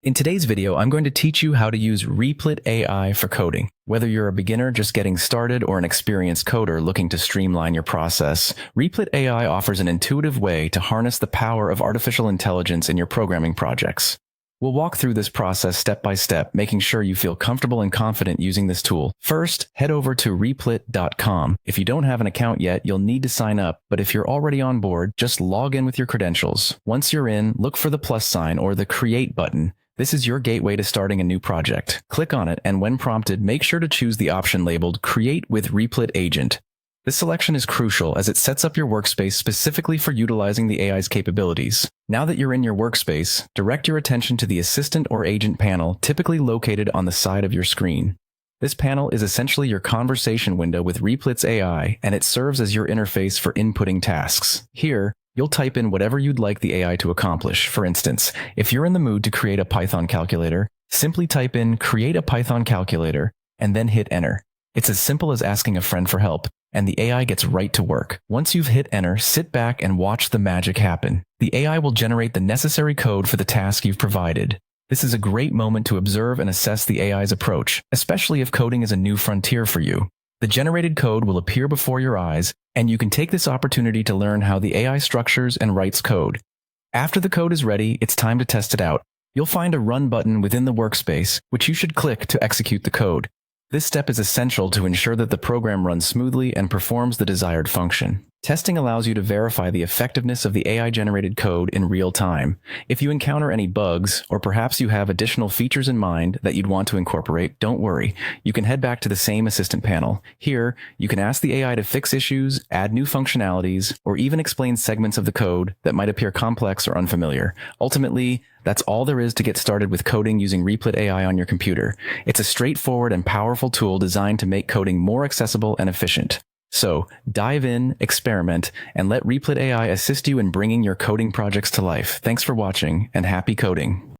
In today's video, I'm going to teach you how to use Replit AI for coding. Whether you're a beginner just getting started or an experienced coder looking to streamline your process, Replit AI offers an intuitive way to harness the power of artificial intelligence in your programming projects. We'll walk through this process step by step, making sure you feel comfortable and confident using this tool. First, head over to replit.com. If you don't have an account yet, you'll need to sign up, but if you're already on board, just log in with your credentials. Once you're in, look for the plus sign or the Create button. This is your gateway to starting a new project. Click on it, and when prompted, make sure to choose the option labeled Create with Replit Agent. This selection is crucial as it sets up your workspace specifically for utilizing the AI's capabilities. Now that you're in your workspace, direct your attention to the Assistant or Agent panel, typically located on the side of your screen. This panel is essentially your conversation window with Replit's AI, and it serves as your interface for inputting tasks. Here, you'll type in whatever you'd like the AI to accomplish. For instance, if you're in the mood to create a Python calculator, simply type in Create a Python calculator and then hit Enter. It's as simple as asking a friend for help, and the AI gets right to work. Once you've hit Enter, sit back and watch the magic happen. The AI will generate the necessary code for the task you've provided. This is a great moment to observe and assess the AI's approach, especially if coding is a new frontier for you. The generated code will appear before your eyes, and you can take this opportunity to learn how the AI structures and writes code. After the code is ready, it's time to test it out. You'll find a Run button within the workspace, which you should click to execute the code. This step is essential to ensure that the program runs smoothly and performs the desired function. Testing allows you to verify the effectiveness of the AI-generated code in real time. If you encounter any bugs, or perhaps you have additional features in mind that you'd want to incorporate, don't worry. You can head back to the same Assistant panel. Here, you can ask the AI to fix issues, add new functionalities, or even explain segments of the code that might appear complex or unfamiliar. Ultimately, that's all there is to get started with coding using Replit AI on your computer. It's a straightforward and powerful tool designed to make coding more accessible and efficient. So, dive in, experiment, and let Replit AI assist you in bringing your coding projects to life. Thanks for watching, and happy coding.